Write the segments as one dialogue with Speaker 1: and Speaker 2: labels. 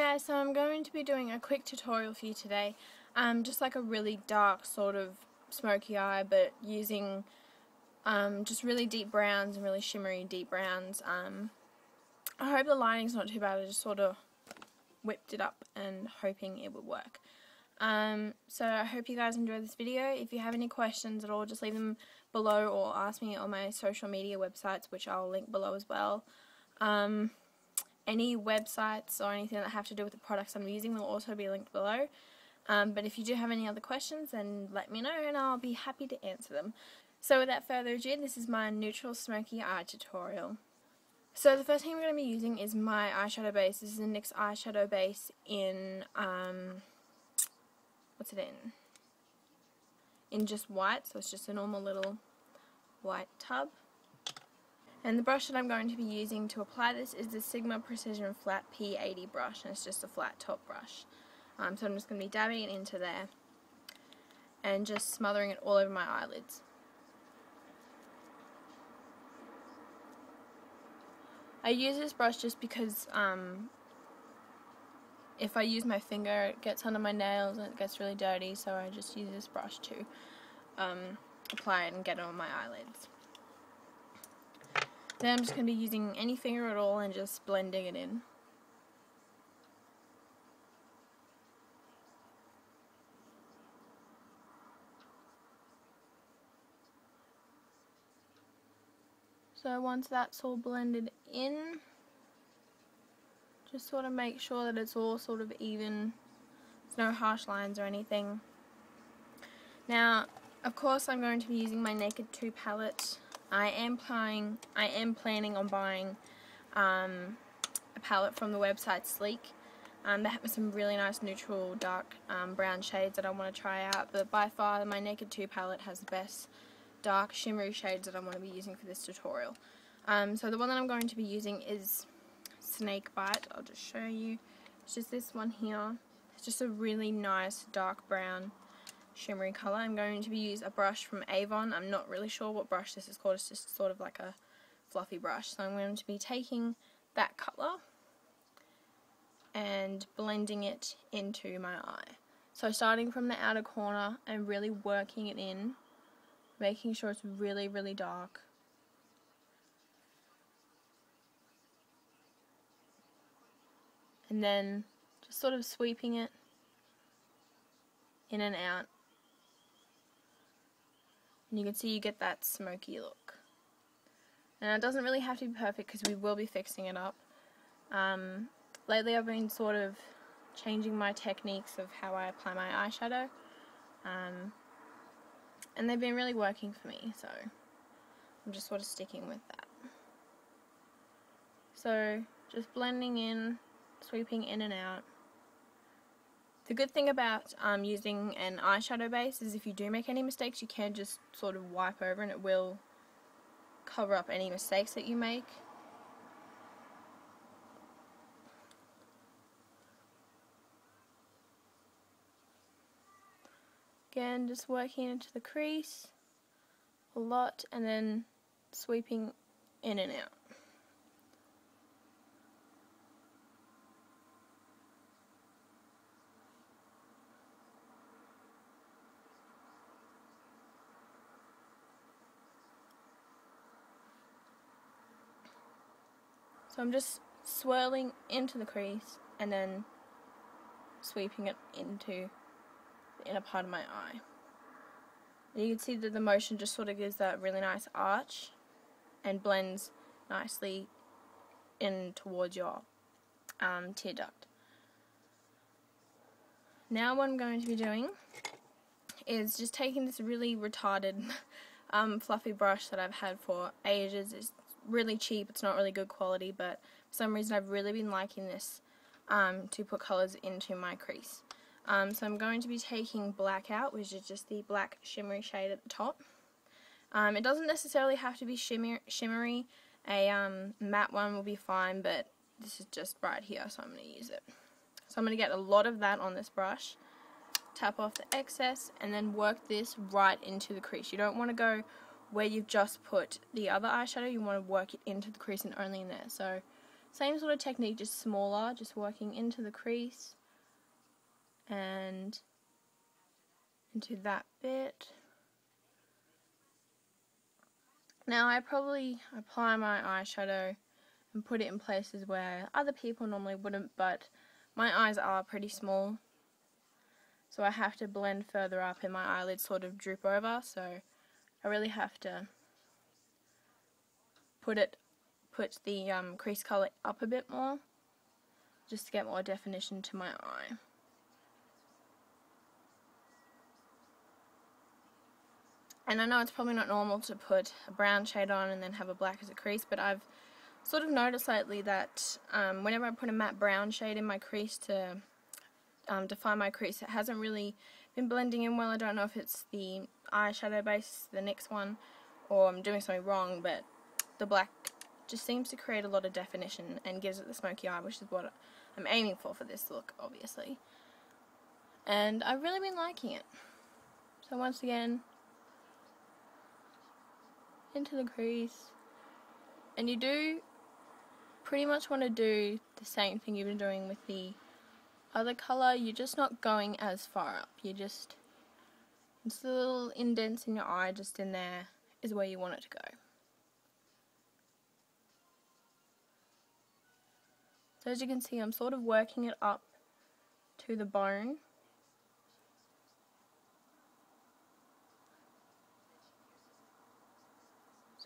Speaker 1: guys, so I'm going to be doing a quick tutorial for you today, just like a really dark sort of smoky eye, but using just really deep browns and really shimmery deep browns. I hope the lighting's not too bad. I just sort of whipped it up and hoping it would work. So I hope you guys enjoyed this video. If you have any questions at all, just leave them below or ask me on my social media websites, which I'll link below as well. Any websites or anything that have to do with the products I'm using will also be linked below. But if you do have any other questions, then let me know and I'll be happy to answer them. So without further ado, this is my Neutral Smoky Eye tutorial. So the first thing I'm going to be using is my eyeshadow base. This is a NYX eyeshadow base in, what's it in? In just white, so it's just a normal little white tub. And the brush that I'm going to be using to apply this is the Sigma Precision Flat P80 brush, and it's just a flat top brush. So I'm just going to be dabbing it into there and just smothering it all over my eyelids. I use this brush just because if I use my finger it gets under my nails and it gets really dirty, so I just use this brush to apply it and get it on my eyelids. Then I'm just going to be using any finger at all and just blending it in. So once that's all blended in, just sort of make sure that it's all sort of even, there's no harsh lines or anything. Now, of course I'm going to be using my Naked 2 palette. I am planning on buying a palette from the website Sleek. They have some really nice neutral dark brown shades that I want to try out, but by far my Naked 2 palette has the best dark shimmery shades that I want to be using for this tutorial. So the one that I'm going to be using is Snake Bite. I'll just show you. It's just this one here. It's just a really nice dark brown shimmery colour. I'm going to use a brush from Avon. I'm not really sure what brush this is called. It's just sort of like a fluffy brush. So I'm going to be taking that colour and blending it into my eye. So starting from the outer corner and really working it in, making sure it's really, really dark. And then just sort of sweeping it in and out. And you can see you get that smoky look. And it doesn't really have to be perfect because we will be fixing it up. Lately I've been sort of changing my techniques of how I apply my eyeshadow. And they've been really working for me, so I'm just sort of sticking with that. So just blending in, sweeping in and out. The good thing about using an eyeshadow base is if you do make any mistakes, you can just sort of wipe over and it will cover up any mistakes that you make. Again, just working into the crease a lot and then sweeping in and out. So I'm just swirling into the crease and then sweeping it into the inner part of my eye. And you can see that the motion just sort of gives that really nice arch and blends nicely in towards your tear duct. Now what I'm going to be doing is just taking this really retarded fluffy brush that I've had for ages. It's really cheap, it's not really good quality, but for some reason I've really been liking this to put colours into my crease. So I'm going to be taking Blackout, which is just the black shimmery shade at the top. It doesn't necessarily have to be shimmery. A matte one will be fine, but this is just right here, so I'm going to use it. So I'm going to get a lot of that on this brush, tap off the excess, and then work this right into the crease. You don't want to go where you've just put the other eyeshadow, you want to work it into the crease and only in there. So Same sort of technique, just smaller, just working into the crease and into that bit. Now I probably apply my eyeshadow and put it in places where other people normally wouldn't, but my eyes are pretty small, so I have to blend further up and my eyelids sort of droop over, so I really have to put the crease colour up a bit more just to get more definition to my eye. And I know it's probably not normal to put a brown shade on and then have a black as a crease, but I've sort of noticed lately that whenever I put a matte brown shade in my crease to define my crease, it hasn't really been blending in well. I don't know if it's the eyeshadow base, the NYX one, or I'm doing something wrong, but the black just seems to create a lot of definition and gives it the smoky eye, which is what I'm aiming for this look, obviously. And I've really been liking it. So once again, into the crease, and you do pretty much want to do the same thing you've been doing with the other colour. You're just not going as far up, you just, it's the little indents in your eye just in there is where you want it to go. So as you can see, I'm sort of working it up to the bone.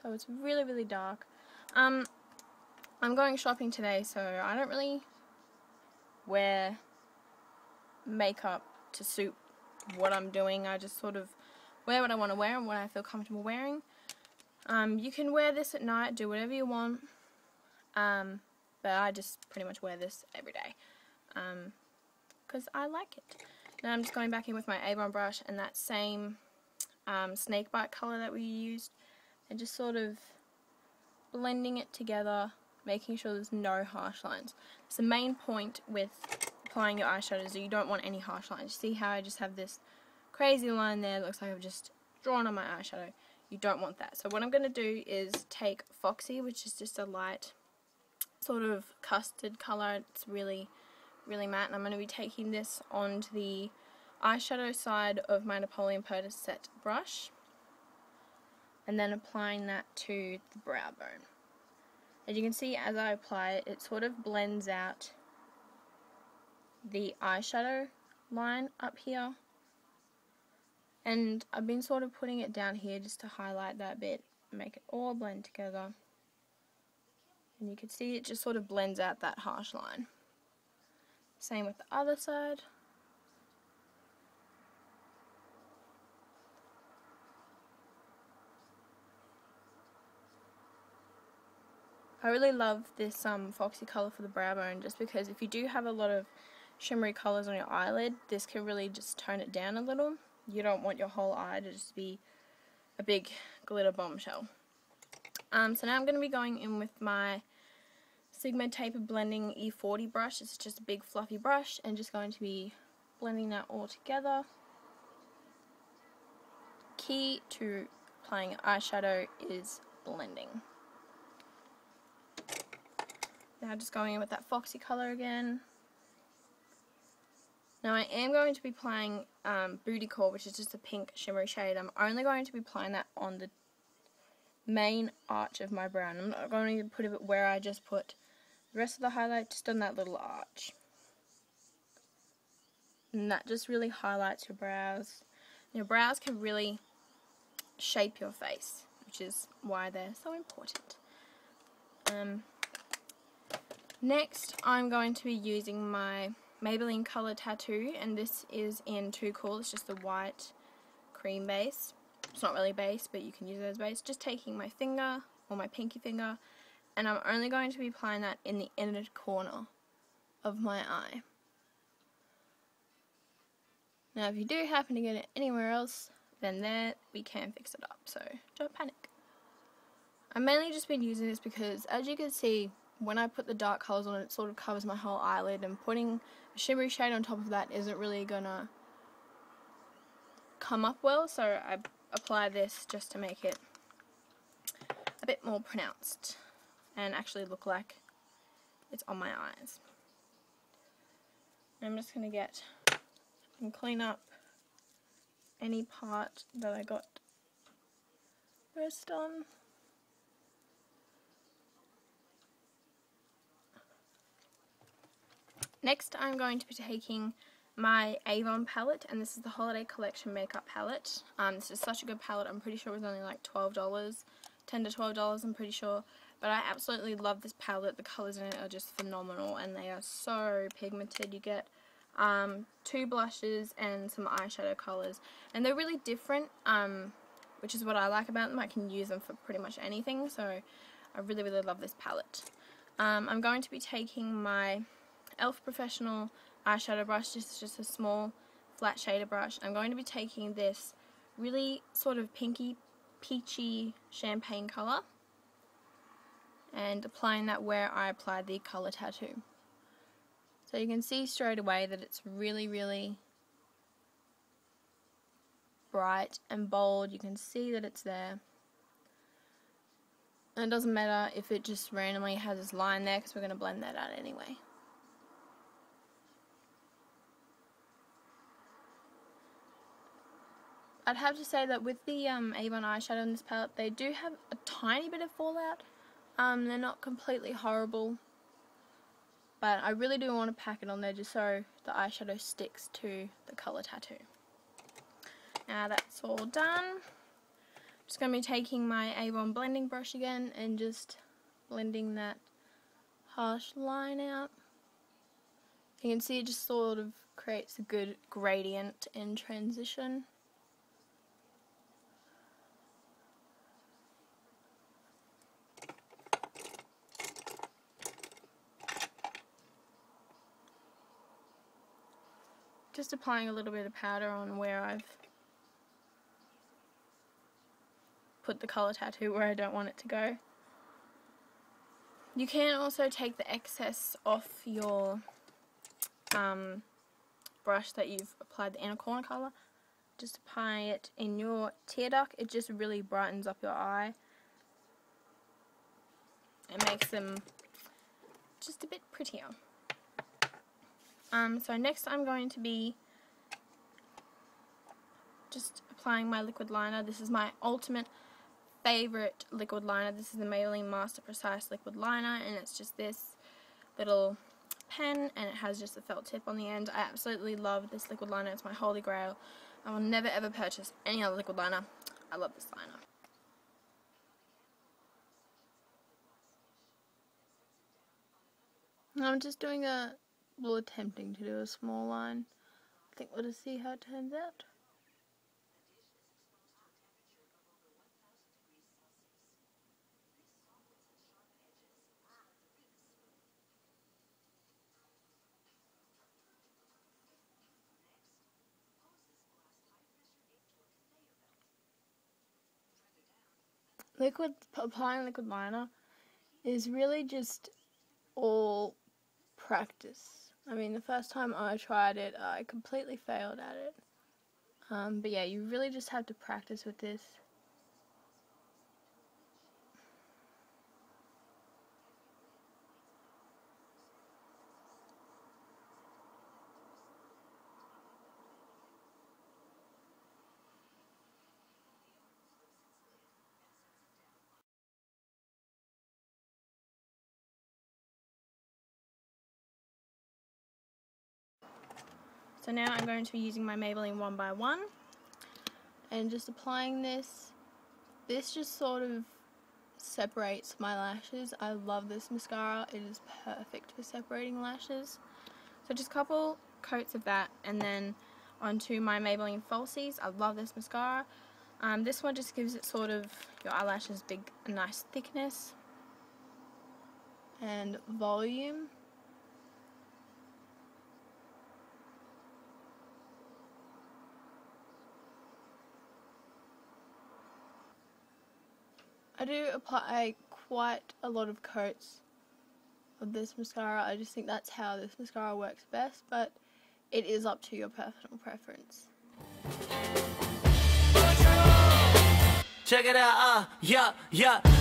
Speaker 1: So it's really, really dark. I'm going shopping today, so I don't really wear makeup to suit what I'm doing. I just sort of wear what I want to wear and what I feel comfortable wearing. You can wear this at night, do whatever you want, but I just pretty much wear this every day because I like it. Now I'm just going back in with my Avon brush and that same snakebite colour that we used, and just sort of blending it together, making sure there's no harsh lines. It's the main point with applying your eyeshadows, you don't want any harsh lines. See how I just have this crazy line there, it looks like I've just drawn on my eyeshadow. You don't want that. So what I'm going to do is take Foxy, which is just a light sort of custard colour. It's really, really matte, and I'm going to be taking this onto the eyeshadow side of my Napoleon Purchase set brush, and then applying that to the brow bone. As you can see, as I apply it, it sort of blends out the eyeshadow line up here, and I've been sort of putting it down here just to highlight that bit, make it all blend together, and you can see it just sort of blends out that harsh line. Same with the other side. I really love this Foxy colour for the brow bone, just because if you do have a lot of shimmery colours on your eyelid, this can really just tone it down a little. You don't want your whole eye to just be a big glitter bombshell. So now I'm going to be going in with my Sigma Taper Blending E40 brush. It's just a big fluffy brush, and just going to be blending that all together. Key to applying eyeshadow is blending. Now just going in with that Foxy colour again. Now I am going to be applying Booty Call, which is just a pink shimmery shade. I'm only going to be applying that on the main arch of my brow. I'm not going to put it where I just put the rest of the highlight, just on that little arch. And that just really highlights your brows. Your brows can really shape your face, which is why they're so important. Next, I'm going to be using my Maybelline Color Tattoo, and this is in Too Cool. It's just a white cream base. It's not really base, but you can use it as base. Just taking my finger, or my pinky finger, and I'm only going to be applying that in the inner corner of my eye. Now, if you do happen to get it anywhere else, then there, we can fix it up, so don't panic. I've mainly just been using this because, as you can see, when I put the dark colours on it, it sort of covers my whole eyelid, and putting a shimmery shade on top of that isn't really gonna come up well, so I apply this just to make it a bit more pronounced and actually look like it's on my eyes. I'm just going to get and clean up any part that I got pressed on. Next, I'm going to be taking my Avon palette, and this is the Holiday Collection Makeup Palette. This is such a good palette. I'm pretty sure it was only like $12, $10 to $12, I'm pretty sure. But I absolutely love this palette. The colours in it are just phenomenal, and they are so pigmented. You get 2 blushes and some eyeshadow colours, and they're really different, which is what I like about them. I can use them for pretty much anything, so I really, really love this palette. I'm going to be taking my ℕeutral Professional eyeshadow brush. This is just a small flat shader brush. I'm going to be taking this really sort of pinky, peachy champagne colour and applying that where I applied the colour tattoo. So you can see straight away that it's really, really bright and bold. You can see that it's there. And it doesn't matter if it just randomly has this line there, because we're going to blend that out anyway. I'd have to say that with the Avon eyeshadow in this palette, they do have a tiny bit of fallout. They're not completely horrible, but I really do want to pack it on there just so the eyeshadow sticks to the colour tattoo. Now that's all done. I'm just going to be taking my Avon blending brush again and just blending that harsh line out. You can see it just sort of creates a good gradient in transition. Just applying a little bit of powder on where I've put the colour tattoo where I don't want it to go. You can also take the excess off your brush that you've applied the inner corner colour. Just apply it in your tear duct. It just really brightens up your eye. It makes them just a bit prettier. So next I'm going to be just applying my liquid liner. This is my ultimate favourite liquid liner. This is the Maybelline Master Precise liquid liner, and it's just this little pen, and it has just a felt tip on the end. I absolutely love this liquid liner. It's my holy grail. I will never ever purchase any other liquid liner. I love this liner. I'm just doing attempting to do a small line. I think we'll just see how it turns out. Applying liquid liner is really just all practice. I mean, the first time I tried it, I completely failed at it. But yeah, you really just have to practice with this. So now I'm going to be using my Maybelline 1x1 and just applying this. This just sort of separates my lashes. I love this mascara. It is perfect for separating lashes. So just a couple coats of that, and then onto my Maybelline Falsies. I love this mascara. This one just gives it sort of your eyelashes a nice thickness and volume. I do apply quite a lot of coats of this mascara. I just think that's how this mascara works best, but it is up to your personal preference.
Speaker 2: Check it out, yeah.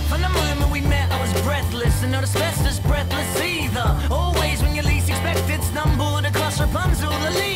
Speaker 2: From the moment we met, I was breathless. reckless and not asbestos breathless either. Always when you least expect it, stumbled across Rapunzel, the